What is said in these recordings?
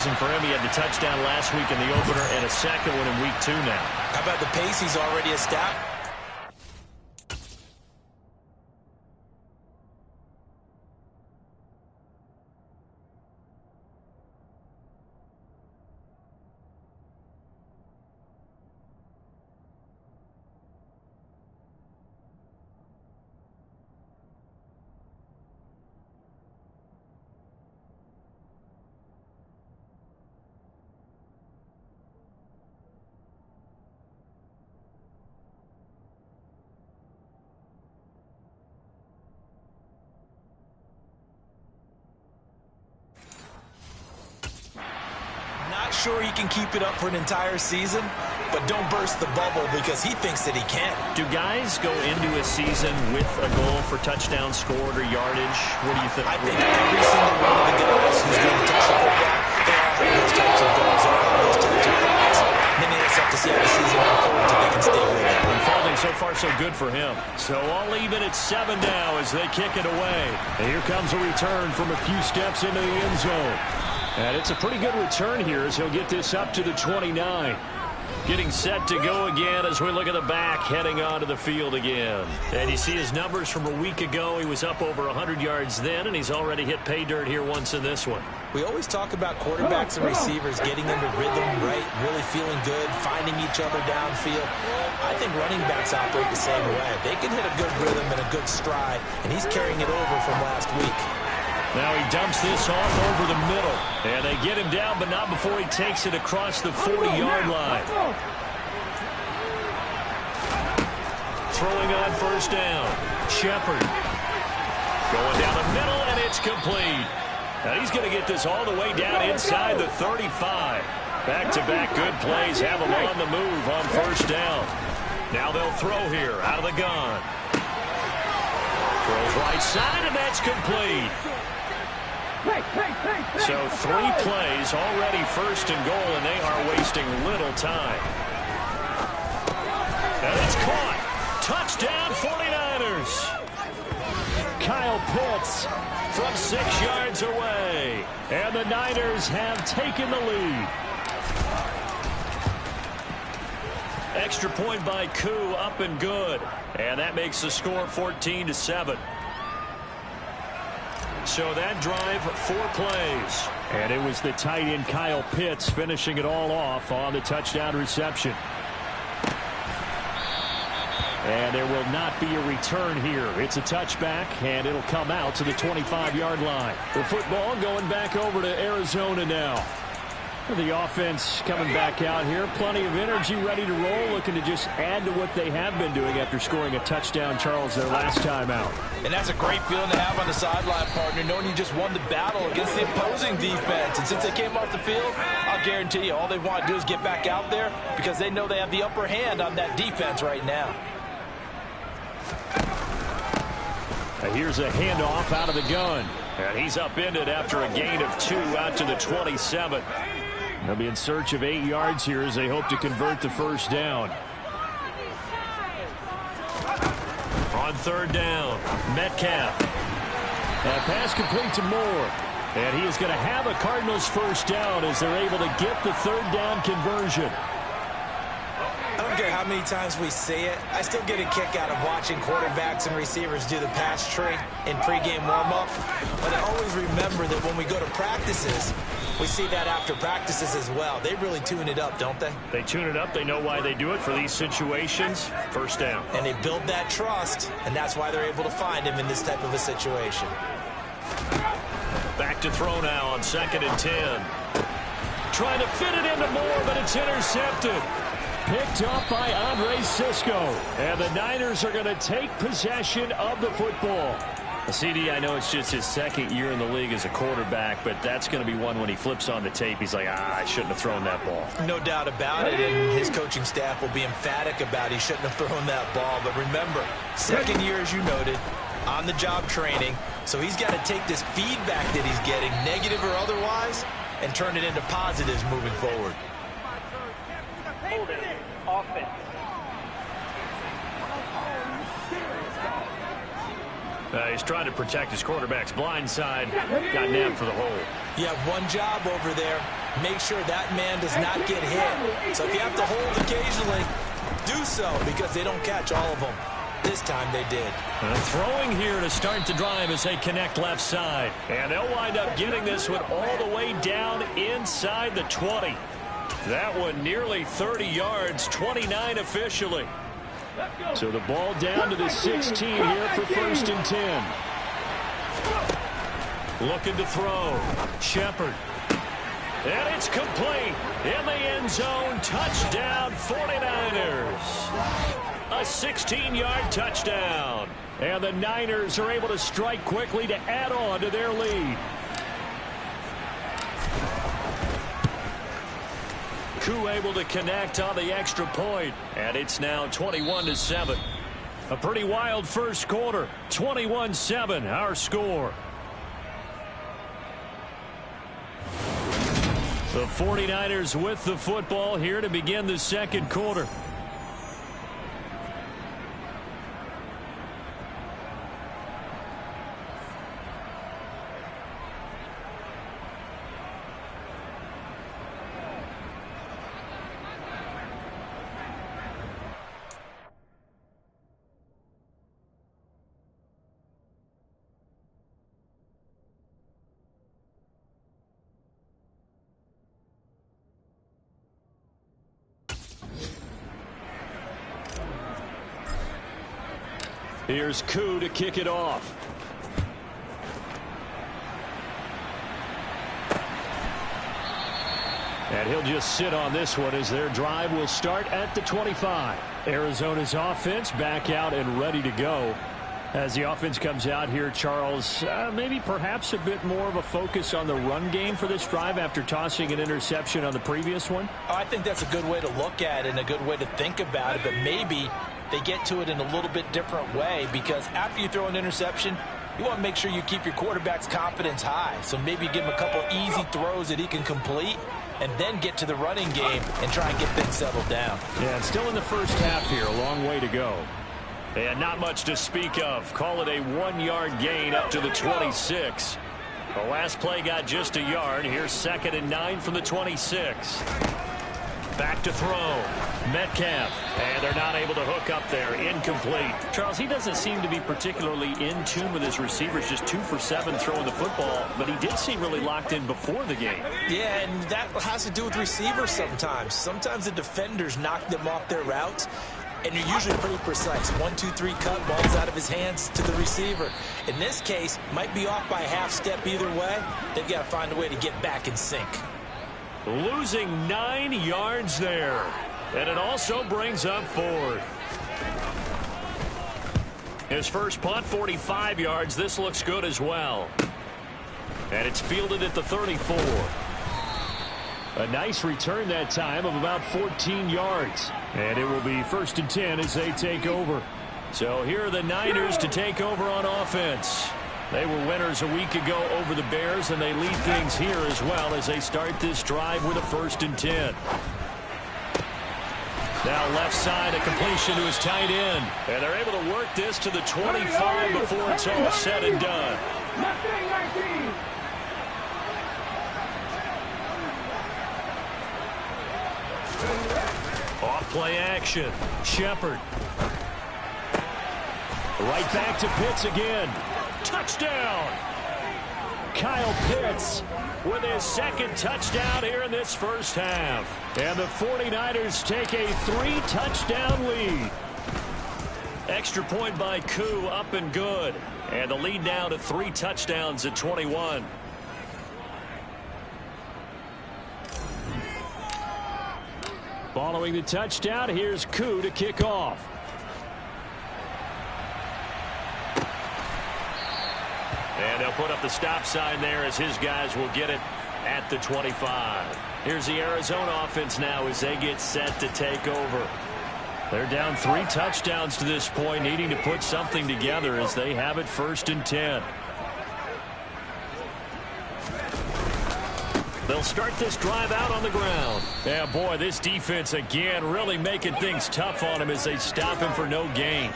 For him, he had the touchdown last week in the opener and a second one in week 2 now. How about the pace he's already established? Sure he can keep it up for an entire season, but don't burst the bubble because he thinks that he can. Do guys go into a season with a goal for touchdown scored or yardage? What do you think? I think every single one of the guys who's going to touch the football, they all have those types of goals, they all have those types of thoughts. And then they just have to see how the season unfolds if they can stay with it. Unfolding so far so good for him. So all even at 7 now as they kick it away. And here comes a return from a few steps into the end zone. And it's a pretty good return here as he'll get this up to the 29. Getting set to go again as we look at the back, heading onto the field again. And you see his numbers from a week ago. He was up over 100 yards then, and he's already hit pay dirt here once in this one. We always talk about quarterbacks and receivers getting into rhythm, right? Really feeling good, finding each other downfield. I think running backs operate the same way. They can hit a good rhythm and a good stride, and he's carrying it over from last week. Now he dumps this off over the middle. And they get him down, but not before he takes it across the 40-yard line. Throwing on first down. Shepard. Going down the middle, and it's complete. Now he's going to get this all the way down inside the 35. Back-to-back good plays have him on the move on first down. Now they'll throw here out of the gun. Throws right side, and that's complete. So 3 plays already first and goal, and they are wasting little time. And it's caught. Touchdown 49ers. Kyle Pitts from 6 yards away. And the Niners have taken the lead. Extra point by Koo, up and good. And that makes the score 14-7. So that drive, 4 plays. And it was the tight end Kyle Pitts finishing it all off on the touchdown reception. And there will not be a return here. It's a touchback, and it'll come out to the 25-yard line. The football going back over to Arizona now. The offense coming back out here. Plenty of energy, ready to roll, looking to just add to what they have been doing after scoring a touchdown, Charles, their last time out. And that's a great feeling to have on the sideline, partner, knowing you just won the battle against the opposing defense. And since they came off the field, I'll guarantee you all they want to do is get back out there because they know they have the upper hand on that defense right now. Here's a handoff out of the gun. And he's upended after a gain of 2 out to the 27. They'll be in search of 8 yards here as they hope to convert the first down. On third down, Metcalf. And pass complete to Moore. And he is going to have a Cardinals first down as they're able to get the third down conversion. I don't care how many times we say it, I still get a kick out of watching quarterbacks and receivers do the pass tree in pregame warm-up. But I always remember that when we go to practices, we see that after practices as well. They really tune it up, don't they? They tune it up. They know why they do it for these situations. First down. And they build that trust, and that's why they're able to find him in this type of a situation. Back to throw now on 2nd and 10. Trying to fit it into Moore, but it's intercepted. Picked up by Andre Cisco. And the Niners are going to take possession of the football. CD, I know it's just his 2nd year in the league as a quarterback, but that's going to be one when he flips on the tape. He's like, I shouldn't have thrown that ball. No doubt about it, and his coaching staff will be emphatic about he shouldn't have thrown that ball. But remember, 2nd year, as you noted, on-the-job training. So he's got to take this feedback that he's getting, negative or otherwise, and turn it into positives moving forward. Offense. He's trying to protect his quarterback's blind side. Got nabbed for the hole. You have one job over there. make sure that man does not get hit. So if you have to hold occasionally, do so, because they don't catch all of them. This time they did. Throwing here to start the drive as they connect left side. And they'll wind up getting this one all the way down inside the 20. That one nearly 30 yards, 29 officially. So the ball down to the 16 here for 1st and 10. Looking to throw. Shepard. And it's complete. In the end zone. Touchdown, 49ers. A 16-yard touchdown. And the Niners are able to strike quickly to add on to their lead. Koo able to connect on the extra point. And it's now 21-7. A pretty wild first quarter. 21-7, our score. The 49ers with the football here to begin the second quarter. Here's Koo to kick it off. And he'll just sit on this one as their drive will start at the 25. Arizona's offense back out and ready to go. As the offense comes out here, Charles, maybe perhaps a bit more of a focus on the run game for this drive after tossing an interception on the previous one? Oh, I think that's a good way to look at it and a good way to think about it, but maybe they get to it in a little bit different way, because after you throw an interception, you want to make sure you keep your quarterback's confidence high. So maybe give him a couple easy throws that he can complete and then get to the running game and try and get things settled down. Yeah, and still in the first half here, a long way to go. And not much to speak of. Call it a 1-yard gain up to the 26. The last play got just a yard. Here's 2nd and 9 from the 26. Back to throw. Metcalf. And they're not able to hook up there. Incomplete. Charles, he doesn't seem to be particularly in tune with his receivers. Just 2 for 7 throwing the football. But he did seem really locked in before the game. Yeah, and that has to do with receivers sometimes. Sometimes the defenders knock them off their routes, and you're usually pretty precise. 1, 2, 3 cut, ball's out of his hands to the receiver. In this case, might be off by a half step either way. They've got to find a way to get back in sync. Losing 9 yards there. And it also brings up 4th. His first punt, 45 yards. This looks good as well. And it's fielded at the 34. A nice return that time of about 14 yards. And it will be 1st and 10 as they take over. So here are the Niners to take over on offense. They were winners a week ago over the Bears, and they lead things here as well as they start this drive with a 1st and 10. Now left side, a completion to his tight end. And they're able to work this to the 25 before it's all said and done. Off play action. Shepard. Right back to Pitts again. Touchdown! Kyle Pitts with his 2nd touchdown here in this first half. And the 49ers take a 3-touchdown lead. Extra point by Koo, up and good. And the lead now to 3 touchdowns at 21. Following the touchdown, here's Koo to kick off. And they'll put up the stop sign there as his guys will get it at the 25. Here's the Arizona offense now as they get set to take over. They're down 3 touchdowns to this point, needing to put something together as they have it 1st and 10. They'll start this drive out on the ground. Yeah, boy, this defense again really making things tough on him as they stop him for no gain.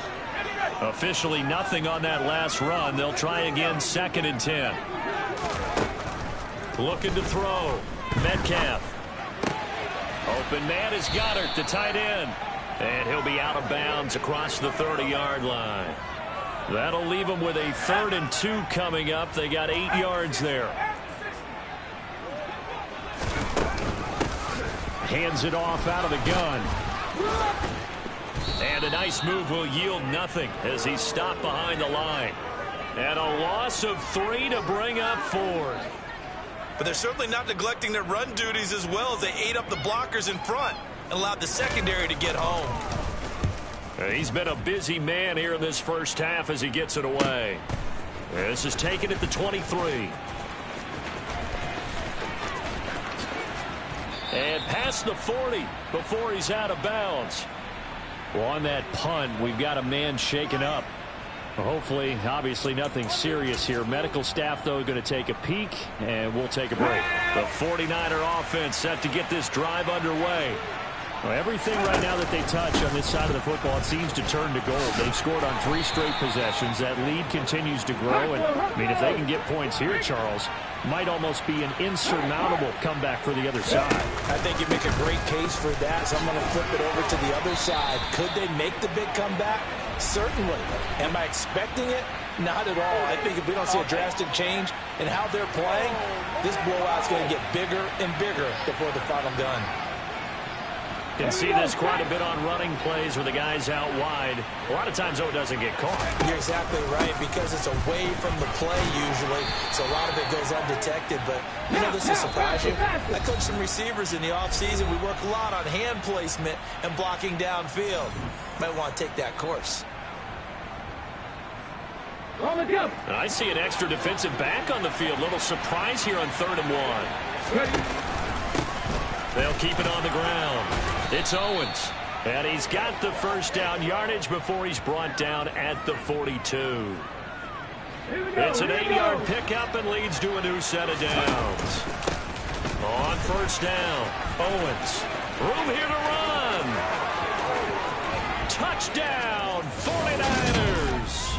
Officially nothing on that last run. They'll try again 2nd and 10. Looking to throw. Metcalf. Open man is Goddard, the tight end. And he'll be out of bounds across the 30-yard line. That'll leave them with a 3rd and 2 coming up. They got 8 yards there. Hands it off out of the gun. And a nice move will yield nothing as he's stopped behind the line. And a loss of 3 to bring up 4. But they're certainly not neglecting their run duties as well as they ate up the blockers in front and allowed the secondary to get home. He's been a busy man here in this first half as he gets it away. This is taken at the 23. And past the 40 before he's out of bounds. Well, on that punt, we've got a man shaken up. Hopefully, obviously nothing serious here. Medical staff, though, going to take a peek, and we'll take a break. The 49er offense set to get this drive underway. Well, everything right now that they touch on this side of the football, it seems to turn to gold. They've scored on 3 straight possessions. That lead continues to grow. And, I mean, if they can get points here, Charles, might almost be an insurmountable comeback for the other side. I think you make a great case for that, so I'm going to flip it over to the other side. Could they make the big comeback? Certainly. Am I expecting it? Not at all. I think if we don't see a drastic change in how they're playing, this blowout's going to get bigger and bigger before the final gun. Can see this quite a bit on running plays where the guy's out wide. A lot of times, though, it doesn't get caught. You're exactly right, because it's away from the play usually, so a lot of it goes undetected. But, you know, this will surprise you. I coach some receivers in the offseason. We work a lot on hand placement and blocking downfield. Might want to take that course. And I see an extra defensive back on the field. Little surprise here on 3rd and 1. They'll keep it on the ground. It's Owens. And he's got the first down yardage before he's brought down at the 42. It's an 8-yard pickup and leads to a new set of downs. On 1st down, Owens. Room here to run. Touchdown, 49ers.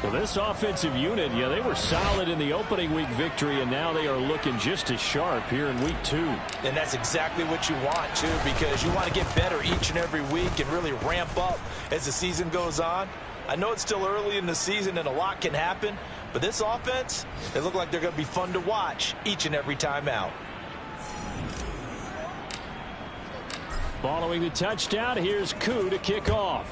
Well, this offensive unit, yeah, they were solid in the opening week victory, and now they are looking just as sharp here in week 2. And that's exactly what you want, too, because you want to get better each and every week and really ramp up as the season goes on. I know it's still early in the season and a lot can happen, but this offense, they look like they're going to be fun to watch each and every time out. Following the touchdown, here's Koo to kick off.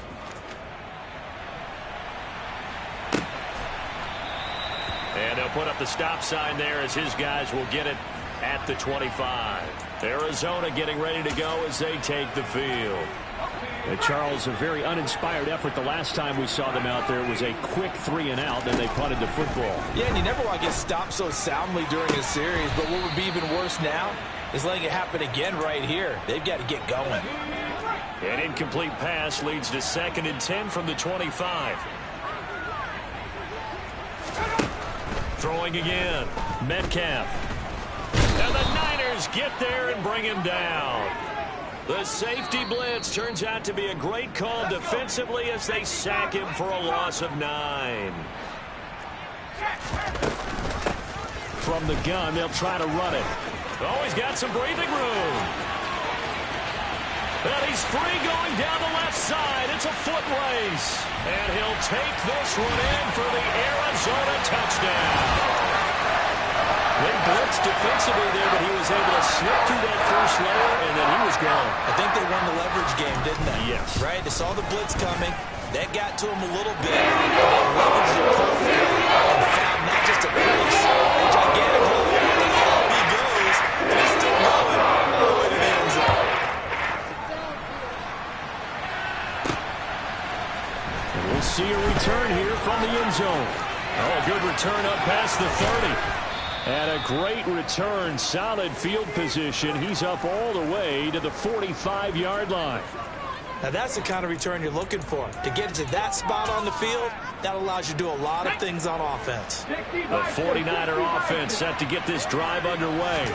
And they'll put up the stop sign there as his guys will get it at the 25. Arizona getting ready to go as they take the field. Charles, a very uninspired effort the last time we saw them out there. It was a quick 3-and-out, and they punted the football. Yeah, and you never want to get stopped so soundly during a series, but what would be even worse now is letting it happen again right here. They've got to get going. An incomplete pass leads to 2nd and 10 from the 25. Throwing again. Metcalf. And the Niners get there and bring him down. The safety blitz turns out to be a great call defensively as they sack him for a loss of 9. From the gun, they'll try to run it. Oh, he's got some breathing room. And he's free going down the left side. It's a foot race. And he'll take this one in for the Arizona touchdown. They blitzed defensively there, but he was able to slip through that first layer, and then he was gone. I think they won the leverage game, didn't they? Yes. Right? They saw the blitz coming. That got to him a little bit. They leveraged it perfectly and found not just a place, a gigantic hole. And up he goes, and he's still going all the way to the end zone. And we'll see a return here from the end zone. Oh, a good return up past the 30. And a great return, solid field position. He's up all the way to the 45-yard line. Now that's the kind of return you're looking for. To get to that spot on the field, that allows you to do a lot of things on offense. The 49er offense set to get this drive underway.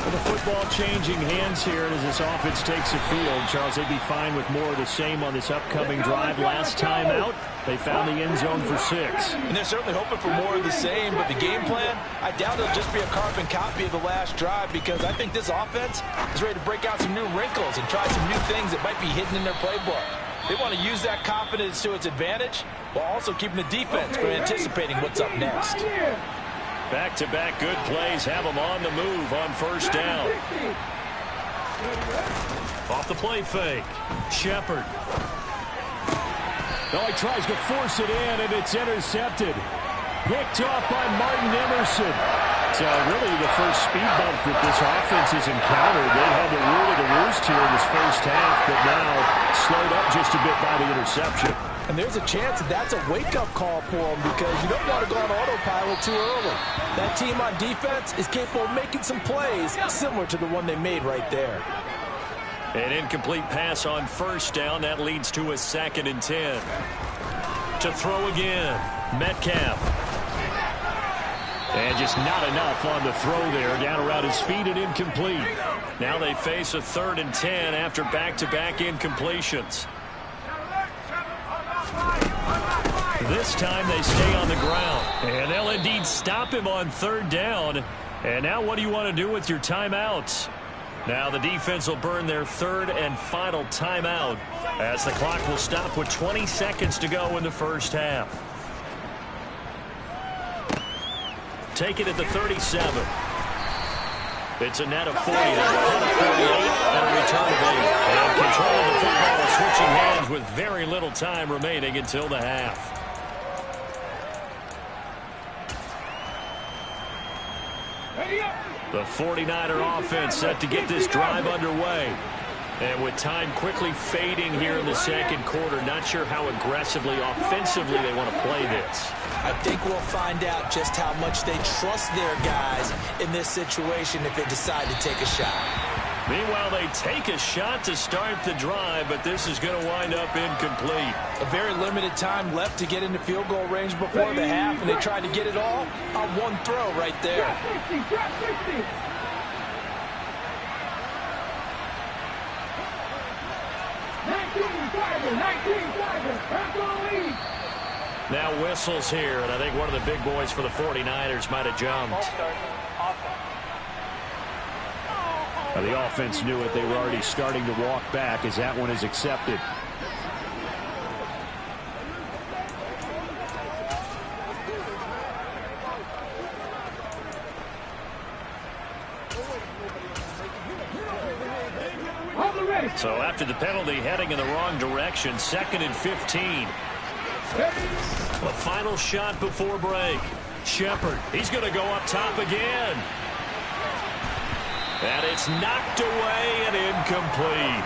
Well, the football changing hands here as this offense takes the field. Charles, they'd be fine with more of the same on this upcoming drive. Last time out, they found the end zone for 6. And they're certainly hoping for more of the same, but the game plan, I doubt it'll just be a carbon copy of the last drive, because I think this offense is ready to break out some new wrinkles and try some new things that might be hidden in their playbook. They want to use that confidence to its advantage while also keeping the defense from anticipating what's up next. Back-to-back good plays have them on the move on first down. Off the play fake. Shepard. Oh, he tries to force it in, and it's intercepted. Picked off by Martin Emerson. So really the first speed bump that this offense has encountered. They had the rule of the roost here in this first half, but now slowed up just a bit by the interception. And there's a chance that that's a wake-up call for them, because you don't want to go on autopilot too early. That team on defense is capable of making some plays similar to the one they made right there. An incomplete pass on first down. That leads to a 2nd and 10. To throw again. Metcalf. And just not enough on the throw there. Down around his feet and incomplete. Now they face a 3rd and 10 after back-to-back incompletions. This time they stay on the ground. And they'll indeed stop him on 3rd down. And now what do you want to do with your timeouts? Now the defense will burn their 3rd and final timeout as the clock will stop with 20 seconds to go in the first half. Take it at the 37. It's a net of 40, a punt of 48, and a return of 8. And control of the football switching hands with very little time remaining until the half. The 49er offense set to get this drive underway. And with time quickly fading here in the second quarter, not sure how aggressively, offensively they want to play this. I think we'll find out just how much they trust their guys in this situation if they decide to take a shot. Meanwhile, they take a shot to start the drive, but this is going to wind up incomplete. A very limited time left to get into field goal range before the half, and they tried to get it all on one throw right there. Now whistles here, and I think one of the big boys for the 49ers might have jumped. Now the offense knew it. They were already starting to walk back as that one is accepted. So after the penalty, heading in the wrong direction, 2nd and 15. The final shot before break. Shepard, he's going to go up top again. And it's knocked away and incomplete.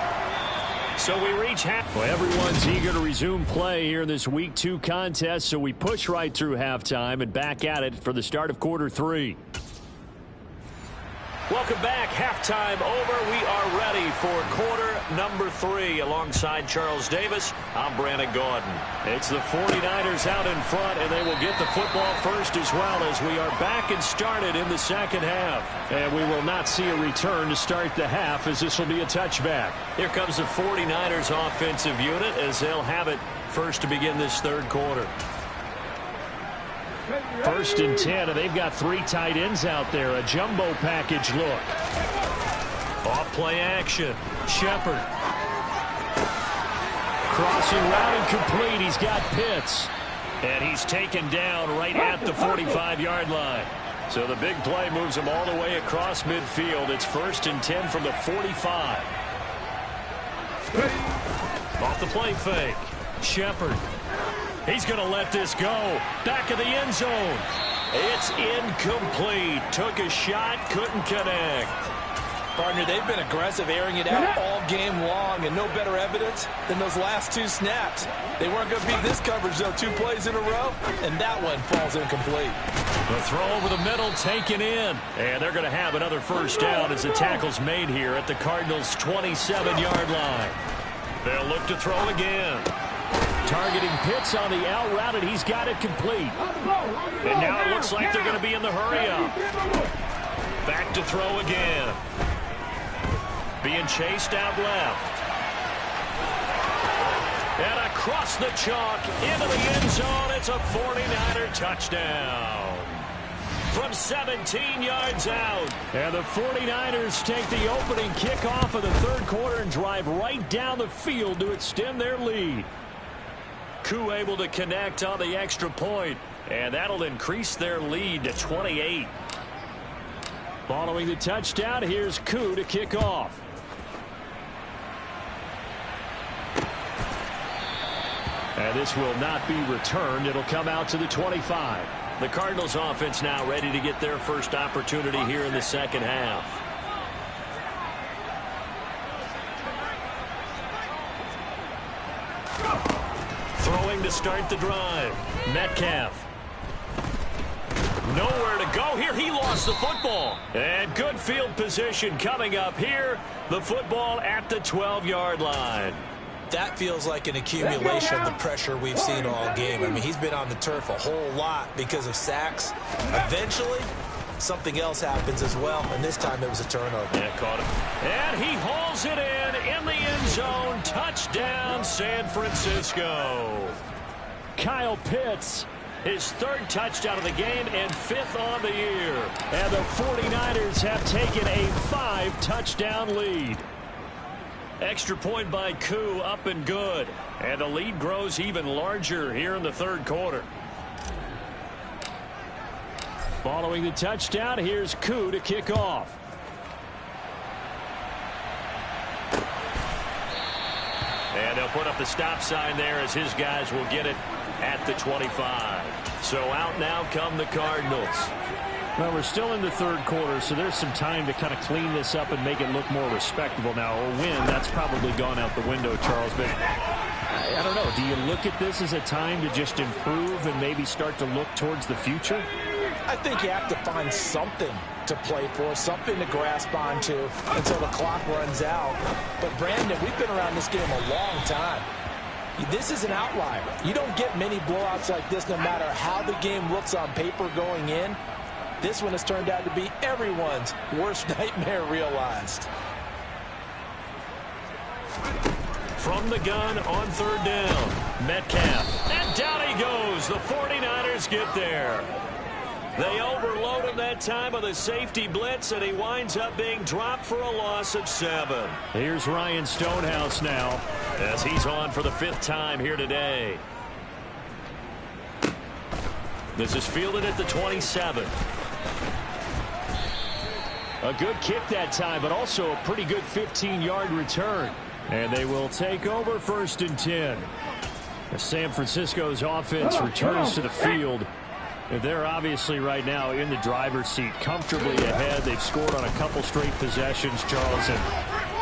So we reach half. Well, everyone's eager to resume play here in this Week 2 contest, so we push right through halftime and back at it for the start of quarter 3. Welcome back. Halftime over. We are ready for quarter number 3. Alongside Charles Davis, I'm Brandon Gordon. It's the 49ers out in front, and they will get the football first as well as we are back and started in the second half. And we will not see a return to start the half, as this will be a touchback. Here comes the 49ers offensive unit as they'll have it first to begin this third quarter. 1st and 10, and they've got 3 tight ends out there. A jumbo package look. Off play action. Shepard. Crossing route incomplete. He's got Pitts. And he's taken down right at the 45-yard line. So the big play moves him all the way across midfield. It's 1st and 10 from the 45. Off the play fake. Shepard. He's going to let this go. Back of the end zone. It's incomplete. Took a shot, couldn't connect. Partner, they've been aggressive, airing it out all game long, and no better evidence than those last 2 snaps. They weren't going to beat this coverage, though, 2 plays in a row, and that one falls incomplete. The throw over the middle taken in. And they're going to have another first down as the tackle's made here at the Cardinals' 27-yard line. They'll look to throw again. Targeting Pitts on the out route, and he's got it complete. And now it looks like they're going to be in the hurry-up. Back to throw again. being chased out left. And across the chalk into the end zone. It's a 49er touchdown. From 17 yards out. And the 49ers take the opening kickoff of the third quarter and drive right down the field to extend their lead. Koo able to connect on the extra point, and that'll increase their lead to 28. Following the touchdown, here's Koo to kick off. And this will not be returned. It'll come out to the 25. The Cardinals offense now ready to get their first opportunity here in the second half. Throwing to start the drive. Metcalf. Nowhere to go here. He lost the football. And good field position coming up here. The football at the 12-yard line. That feels like an accumulation of the pressure we've seen all game. I mean, he's been on the turf a whole lot because of sacks. Eventually, something else happens as well, and this time it was a turnover. Yeah, caught him. And he hauls it in the end zone. Touchdown, San Francisco. Kyle Pitts, his third touchdown of the game and fifth on the year. And the 49ers have taken a 5-touchdown lead. Extra point by Koo, up and good. And the lead grows even larger here in the third quarter. Following the touchdown, here's Koo to kick off. And they'll put up the stop sign there as his guys will get it at the 25. So out now come the Cardinals. Well, we're still in the third quarter, so there's some time to kind of clean this up and make it look more respectable now. A win, that's probably gone out the window, Charles. But I don't know. Do you look at this as a time to just improve and maybe start to look towards the future? I think you have to find something to play for, something to grasp onto until the clock runs out. But, Brandon, we've been around this game a long time. This is an outlier. You don't get many blowouts like this no matter how the game looks on paper going in. This one has turned out to be everyone's worst nightmare realized. From the gun on third down, Metcalf. And down he goes. The 49ers get there. They overload him that time with a safety blitz, and he winds up being dropped for a loss of 7. Here's Ryan Stonehouse now as he's on for the 5th time here today. This is fielded at the 27. A good kick that time, but also a pretty good 15-yard return. And they will take over 1st and 10. As San Francisco's offense returns to the field. They're obviously right now in the driver's seat, comfortably ahead. They've scored on a couple straight possessions, Charles. And,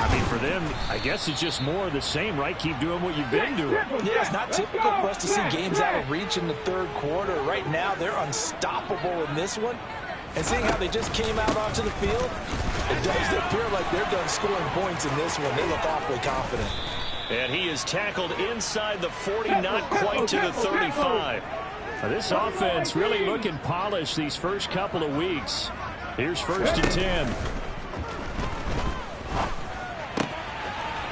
I mean, for them, I guess it's just more of the same, right? Keep doing what you've been doing. Yeah, it's not typical for us to see games out of reach in the third quarter. Right now, they're unstoppable in this one. And seeing how they just came out onto the field, it does appear like they're done scoring points in this one. They look awfully confident. And he is tackled inside the 40, not quite to the 35. Now, this offense really looking polished these first couple of weeks. Here's 1st and 10.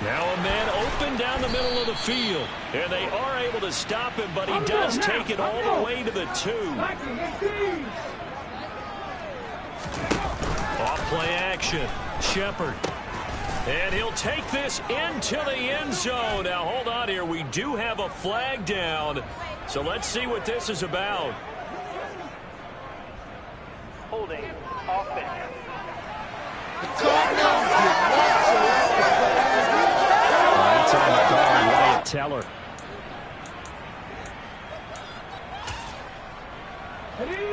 Now a man open down the middle of the field. And they are able to stop him, but he does take it all the way to the 2. Off-play action. Shepard. And he'll take this into the end zone. Now, hold on here. We do have a flag down. So let's see what this is about. Holding offense. That's on the guard, Wyatt Teller.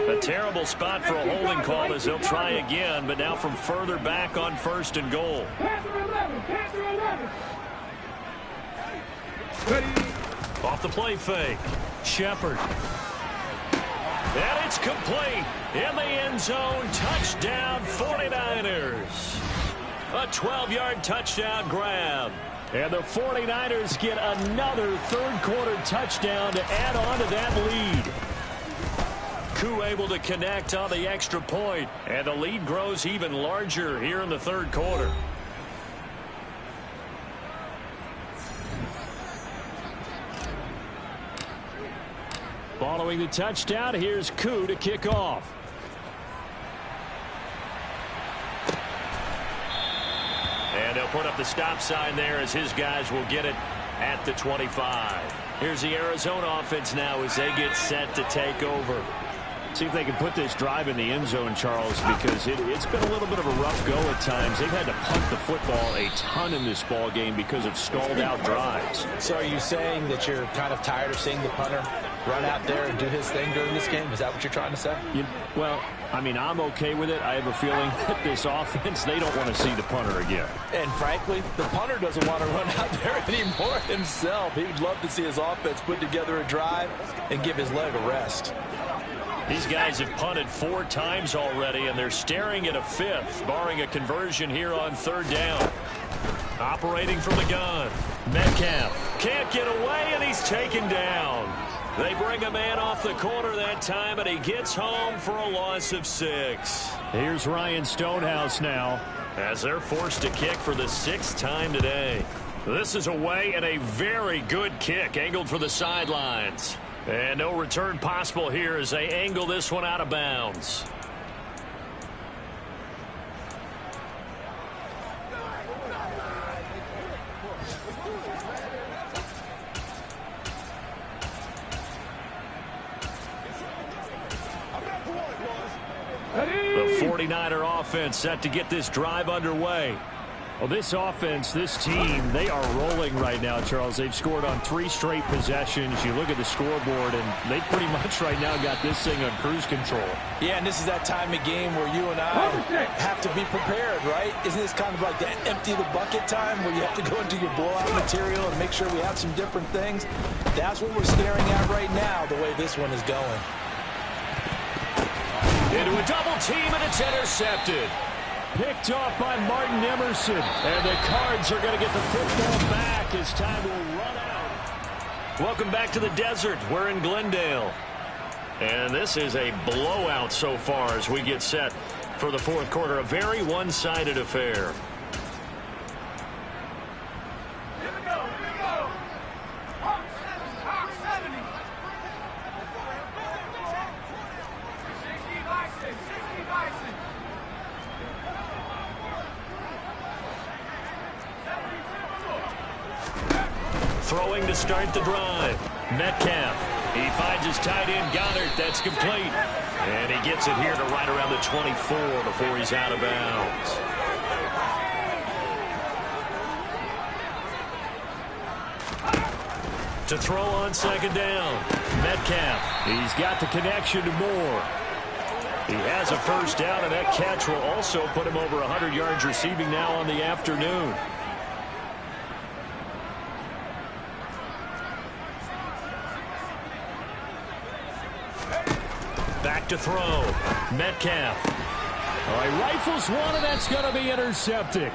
A terrible spot for a holding call as they'll try again, but now from further back on 1st and goal. Off the play fake. Shepard. And it's complete. In the end zone. Touchdown 49ers. A 12-yard touchdown grab. And the 49ers get another third quarter touchdown to add on to that lead. Koo able to connect on the extra point, and the lead grows even larger here in the third quarter. Following the touchdown, here's Koo to kick off. And they'll put up the stop sign there as his guys will get it at the 25. Here's the Arizona offense now as they get set to take over. See if they can put this drive in the end zone, Charles, because it's been a little bit of a rough go at times. They've had to punt the football a ton in this ball game because of stalled out drives. So are you saying that you're kind of tired of seeing the punter run out there and do his thing during this game? Is that what you're trying to say? Well, I mean, I'm okay with it. I have a feeling that this offense, they don't want to see the punter again. And frankly, the punter doesn't want to run out there anymore himself. He would love to see his offense put together a drive and give his leg a rest. These guys have punted 4 times already, and they're staring at a 5th, barring a conversion here on 3rd down. Operating from the gun, Metcalf can't get away, and he's taken down. They bring a man off the corner that time, and he gets home for a loss of 6. Here's Ryan Stonehouse now, as they're forced to kick for the 6th time today. This is away, and a very good kick, angled for the sidelines. And no return possible here as they angle this one out of bounds. The 49er offense set to get this drive underway. Well, this offense, this team, they are rolling right now, Charles. They've scored on 3 straight possessions. You look at the scoreboard, and they pretty much right now got this thing on cruise control. Yeah, and this is that time of game where you and I have to be prepared, right? Isn't this kind of like that empty the bucket time where you have to go into your blowout material and make sure we have some different things? That's what we're staring at right now, the way this one is going. Into a double team, and it's intercepted. Picked off by Martin Emerson. And the Cards are going to get the football back as time will run out. Welcome back to the desert. We're in Glendale. And this is a blowout so far as we get set for the 4th quarter. A very one-sided affair. Throwing to start the drive. Metcalf. He finds his tight end, Goddard. That's complete. And he gets it here to right around the 24 before he's out of bounds. To throw on 2nd down. Metcalf. He's got the connection to Moore. He has a 1st down, and that catch will also put him over 100 yards receiving now on the afternoon. Back to throw. Metcalf. He rifles one, and that's going to be intercepted.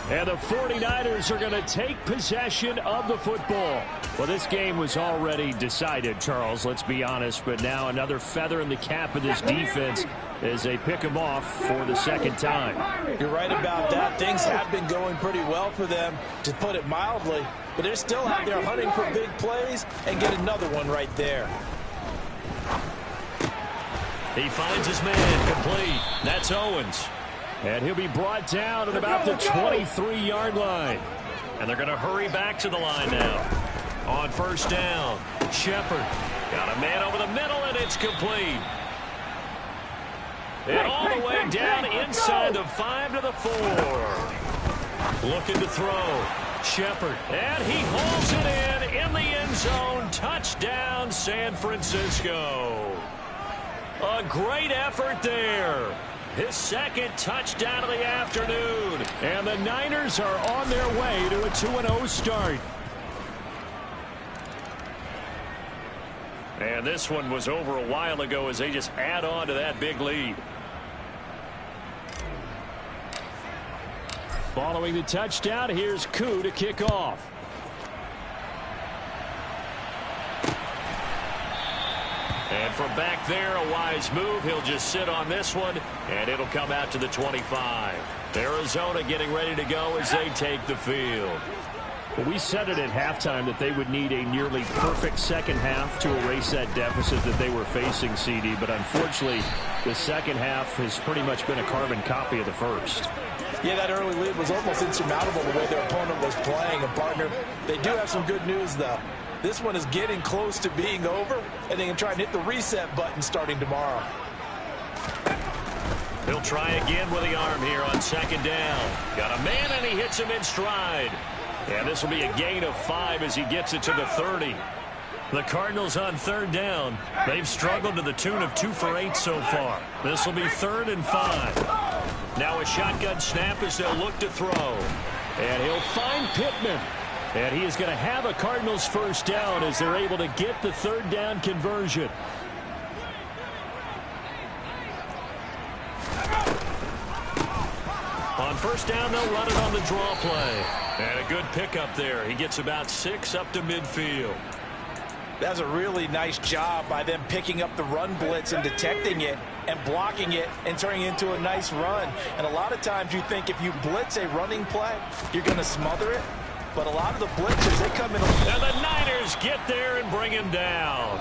And the 49ers are going to take possession of the football. Well, this game was already decided, Charles, let's be honest. But now another feather in the cap of this defense as they pick them off for the 2nd time. You're right about that. Things have been going pretty well for them, to put it mildly. But they're still out there hunting for big plays and get another one right there. He finds his man complete. That's Owens. And he'll be brought down at about the 23-yard line. And they're going to hurry back to the line now. On 1st down, Shepard got a man over the middle, and it's complete. And all the way down inside the 5 to the 4. Looking to throw. Shepard. And he hauls it in the end zone. Touchdown, San Francisco. A great effort there. His 2nd touchdown of the afternoon. And the Niners are on their way to a 2-0 start. And this one was over a while ago as they just add on to that big lead. Following the touchdown, here's Koo to kick off. And from back there, a wise move. He'll just sit on this one, and it'll come out to the 25. Arizona getting ready to go as they take the field. Well, we said it at halftime that they would need a nearly perfect second half to erase that deficit that they were facing, CD. But unfortunately, the second half has pretty much been a carbon copy of the first. Yeah, that early lead was almost insurmountable the way their opponent was playing. And, partner, they do have some good news, though. This one is getting close to being over, and they can try and hit the reset button starting tomorrow. He'll try again with the arm here on second down. Got a man, and he hits him in stride. And this will be a gain of 5 as he gets it to the 30. The Cardinals on third down. They've struggled to the tune of 2 for 8 so far. This will be 3rd and 5. Now a shotgun snap as they'll look to throw. And he'll find Pittman. And he is going to have a Cardinals first down as they're able to get the third down conversion. On first down, they'll run it on the draw play. And a good pickup there. He gets about 6 up to midfield. That's a really nice job by them picking up the run blitz and detecting it and blocking it and turning it into a nice run. And a lot of times you think if you blitz a running play, you're going to smother it. But a lot of the blitzers, they come in. And the Niners get there and bring him down.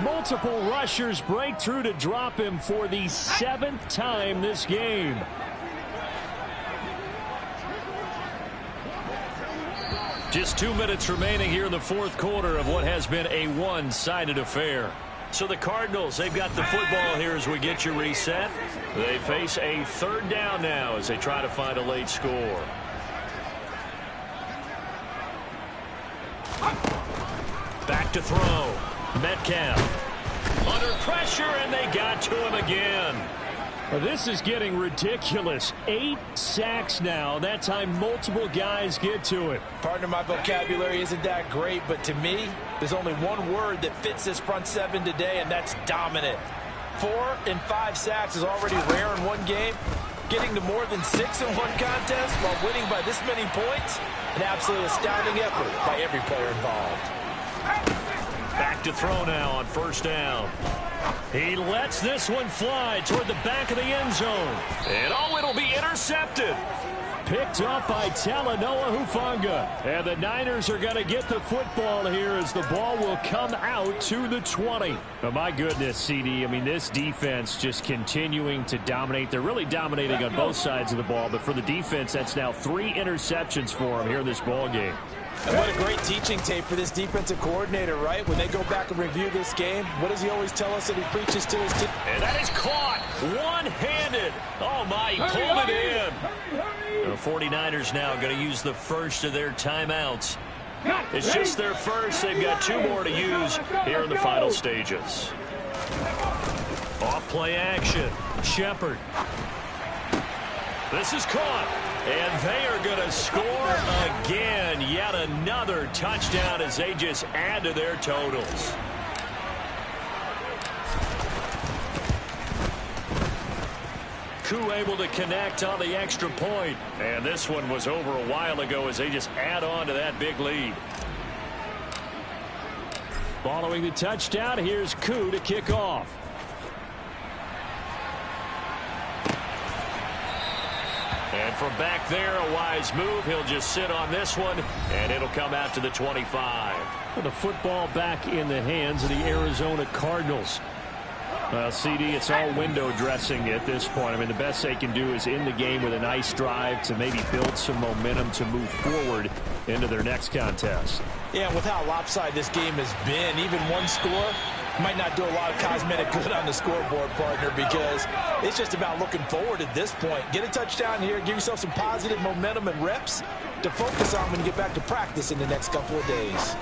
Multiple rushers break through to drop him for the 7th time this game. Just 2 minutes remaining here in the fourth quarter of what has been a one-sided affair. So the Cardinals, they've got the football here as we get you reset. They face a third down now as they try to find a late score. Back to throw. Metcalf. Under pressure, and they got to him again. Well, this is getting ridiculous. 8 sacks now. That time multiple guys get to it. Partner, my vocabulary isn't that great, but to me, there's only one word that fits this front seven today, and that's dominant. 4 and 5 sacks is already rare in one game. Getting to more than 6 in one contest while winning by this many points, an absolutely astounding effort by every player involved. Back to throw now on first down. He lets this one fly toward the back of the end zone. And it'll be intercepted. Picked up by Talanoa Hufanga. And the Niners are going to get the football here as the ball will come out to the 20. Oh, my goodness, CD. I mean, this defense just continuing to dominate. They're really dominating on both sides of the ball. But for the defense, that's now 3 interceptions for them here in this ball game. And what a great teaching tape for this defensive coordinator, right? When they go back and review this game, what does he always tell us that he preaches to his team? And that is caught one-handed. Oh, my, he pulled it in. The 49ers now going to use the first of their timeouts. It's just their first. They've got 2 more to use here in the final stages. Off-play action. Shepard. This is caught. And they are going to score again. Yet another touchdown as they just add to their totals. Koo able to connect on the extra point. And this one was over a while ago as they just add on to that big lead. Following the touchdown, here's Koo to kick off. And from back there, a wise move. He'll just sit on this one, and it'll come out to the 25. With the football back in the hands of the Arizona Cardinals. CD, it's all window dressing at this point. I mean, the best they can do is in the game with a nice drive to maybe build some momentum to move forward into their next contest. Yeah, with how lopsided this game has been, even one score might not do a lot of cosmetic good on the scoreboard, partner, because it's just about looking forward at this point. Get a touchdown here, give yourself some positive momentum and reps to focus on when you get back to practice in the next couple of days.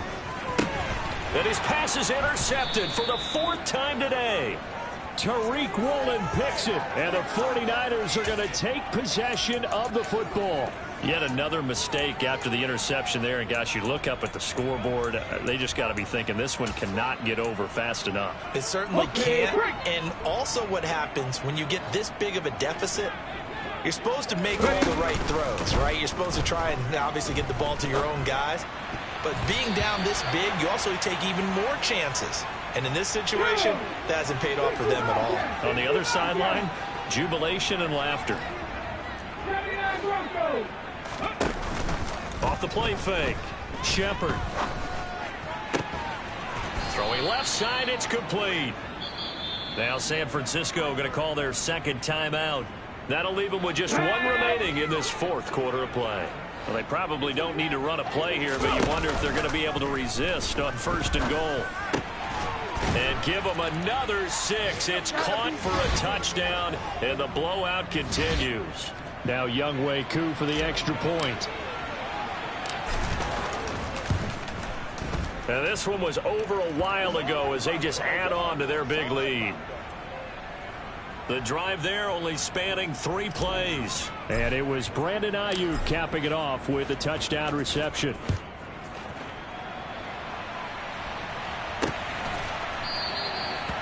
And his pass is intercepted for the 4th time today. Tariq Woolen picks it, and the 49ers are going to take possession of the football. Yet another mistake after the interception there. And, gosh, you look up at the scoreboard, they just got to be thinking this one cannot get over fast enough. It certainly can't. And also what happens when you get this big of a deficit, you're supposed to make all the right throws, right? You're supposed to try and obviously get the ball to your own guys. But being down this big, you also take even more chances. And in this situation, that hasn't paid off for them at all. On the other sideline, jubilation and laughter. Off the the play fake. Shepard. Throwing left side, it's complete. Now San Francisco going to call their second timeout. That'll leave them with just one remaining in this fourth quarter of play. Well, they probably don't need to run a play here, but you wonder if they're going to be able to resist on first and goal. And give them another 6. It's caught for a touchdown, and the blowout continues. Now Younghoe Koo for the extra point. And this one was over a while ago as they just add on to their big lead. The drive there only spanning 3 plays. And it was Brandon Ayuk capping it off with a touchdown reception.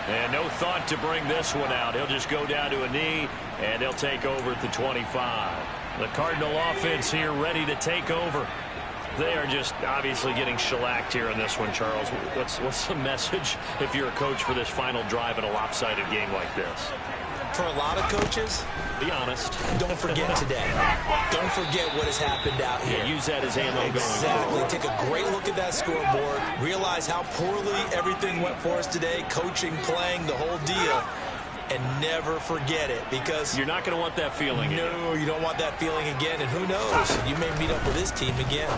And no thought to bring this one out. He'll just go down to a knee, and they'll take over at the 25. The Cardinal offense here ready to take over. They are just obviously getting shellacked here in this one, Charles. What's the message if you're a coach for this final drive in a lopsided game like this? For a lot of coaches, be honest. Don't forget today. Don't forget what has happened out here. Yeah, use that as ammo going forward. Take a great look at that scoreboard. Realize how poorly everything went for us today. Coaching, playing, the whole deal. And never forget it, because you're not going to want that feeling again. No, you don't want that feeling again. And who knows? You may meet up with this team again.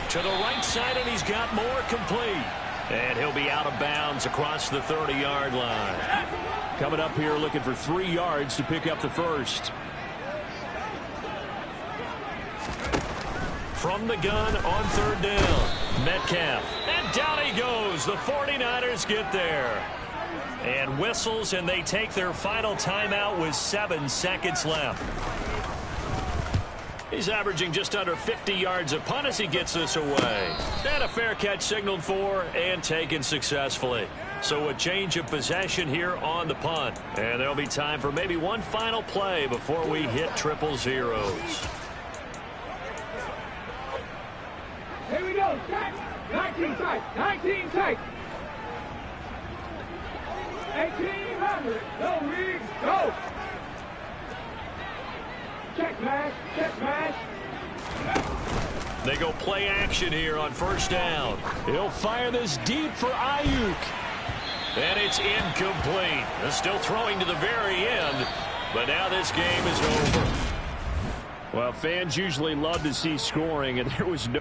To the right side, and he's got more, complete. And he'll be out of bounds across the 30-yard line. Coming up here looking for 3 yards to pick up the first. From the gun on third down, Metcalf. And down he goes. The 49ers get there. And whistles, and they take their final timeout with 7 seconds left. He's averaging just under 50 yards a punt as he gets this away. And a fair catch signaled for and taken successfully. So a change of possession here on the punt. And there'll be time for maybe one final play before we hit triple zeros. Here we go. 19 tight. 19 tight. 1800. Go, Reed. Go. Check mash. Check mash. They go play action here on first down. He'll fire this deep for Ayuk. And it's incomplete. They're still throwing to the very end, but now this game is over. Well, fans usually love to see scoring, and there was no